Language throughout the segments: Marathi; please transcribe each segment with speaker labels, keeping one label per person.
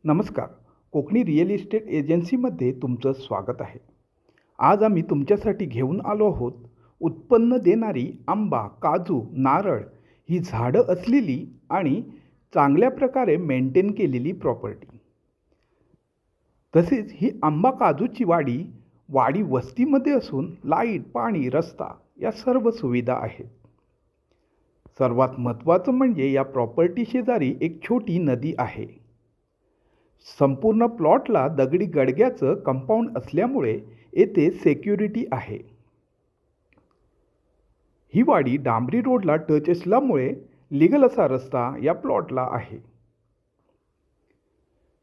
Speaker 1: नमस्कार. कोकणी रिअल इस्टेट एजन्सीमध्ये तुमचं स्वागत आहे. आज आम्ही तुमच्यासाठी घेऊन आलो आहोत उत्पन्न देणारी आंबा, काजू, नारळ ही झाडं असलेली आणि चांगल्या प्रकारे मेंटेन केलेली प्रॉपर्टी. तसेच ही आंबा काजूची वाडी वस्तीमध्ये असून लाईट, पाणी, रस्ता या सर्व सुविधा आहेत. सर्वात महत्त्वाचं म्हणजे या प्रॉपर्टी शेजारी एक छोटी नदी आहे. संपूर्ण प्लॉटला दगडी गडग्याचं कंपाऊंड असल्यामुळे येथे सिक्युरिटी आहे. ही वाडी डांबरी रोडला टच असल्यामुळे लीगल असा रस्ता या प्लॉटला आहे.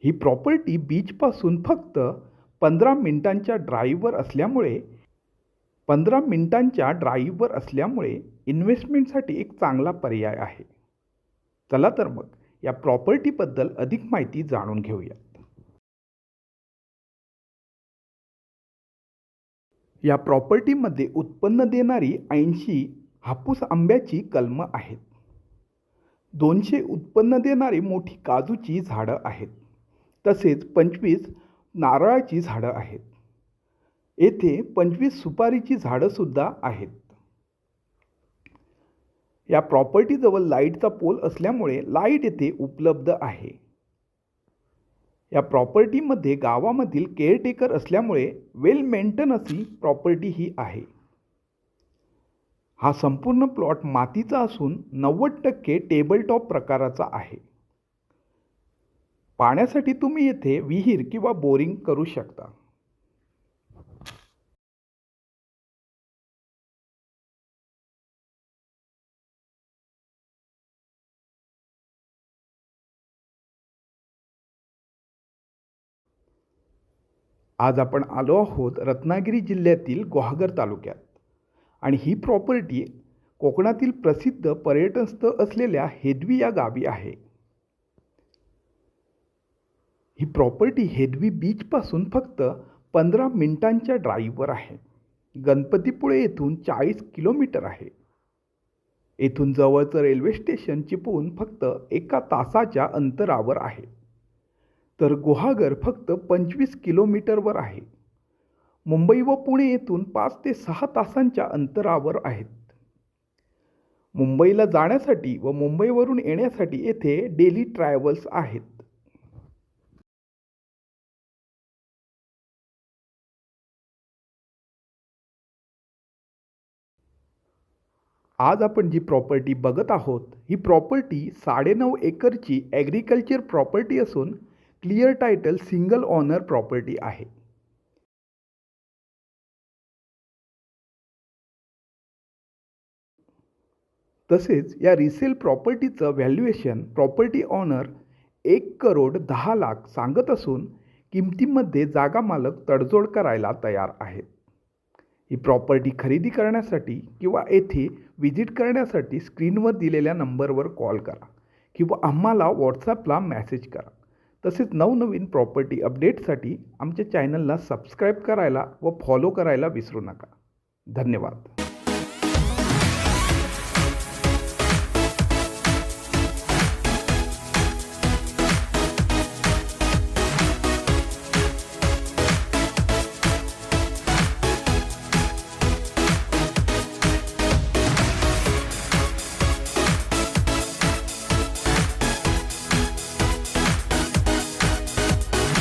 Speaker 1: ही प्रॉपर्टी बीचपासून फक्त 15 मिनिटांच्या ड्राईव्हवर असल्यामुळे इन्व्हेस्टमेंटसाठी एक चांगला पर्याय आहे. चला तर मग या प्रॉपर्टीबद्दल अधिक माहिती जाणून घेऊयात. या प्रॉपर्टीमध्ये उत्पन्न देणारी 80 हापूस आंब्याची कलमं आहेत. 200 उत्पन्न देणारी मोठी काजूची झाडं आहेत. तसेच 25 नारळाची झाडं आहेत. येथे 25 सुपारीची झाडंसुद्धा आहेत. या प्रॉपर्टीजवळ लाईटचा पोल असल्यामुळे लाईट येथे उपलब्ध आहे. या प्रॉपर्टीमध्ये गावामधील केअरटेकर असल्यामुळे वेल मेंटेन अशी प्रॉपर्टी ही आहे. हा संपूर्ण प्लॉट मातीचा असून 90% टेबलटॉप प्रकाराचा आहे. पाण्यासाठी तुम्ही येथे विहीर किंवा बोरिंग करू शकता. आज आपण आलो आहोत रत्नागिरी जिल्ह्यातील गुहागर तालुक्यात आणि ही प्रॉपर्टी कोकणातील प्रसिद्ध पर्यटन स्थळ असलेल्या हेदवी या गावी आहे. ही प्रॉपर्टी हेदवी बीचपासून फक्त 15 मिनिटांच्या ड्राईव्हवर आहे. गणपतीपुळे येथून 40 किलोमीटर आहे. येथून जवळचं रेल्वे स्टेशन चिपळूण फक्त 1 तासाच्या अंतरावर आहे. तर गुहागर फक्त 25 किलोमीटरवर आहे. मुंबई व पुणे येथून 5 ते 6 तासांच्या अंतरावर आहेत. मुंबईला जाण्यासाठी व मुंबईवरून येण्यासाठी येथे डेली ट्रॅव्हल्स आहेत. आज आपण जी प्रॉपर्टी बघत आहोत ही प्रॉपर्टी 9.5 एकरची ॲग्रिकल्चर प्रॉपर्टी असून clear title single owner property आहे. तसेच या रिसेल प्रॉपर्टीचं व्हॅल्युएशन प्रॉपर्टी ऑनर 1,10,00,000 सांगत असून किमतीमध्ये जागा मालक तडजोड करायला तयार आहेत. ही प्रॉपर्टी खरेदी करण्यासाठी किंवा येथे व्हिजिट करण्यासाठी स्क्रीनवर दिलेल्या नंबरवर कॉल करा किंवा आम्हाला व्हॉट्सॲपला मेसेज करा. तसेच नवनवीन प्रॉपर्टी अपडेटसाठी आमच्या चॅनलला सबस्क्राईब करायला व फॉलो करायला विसरू नका. धन्यवाद.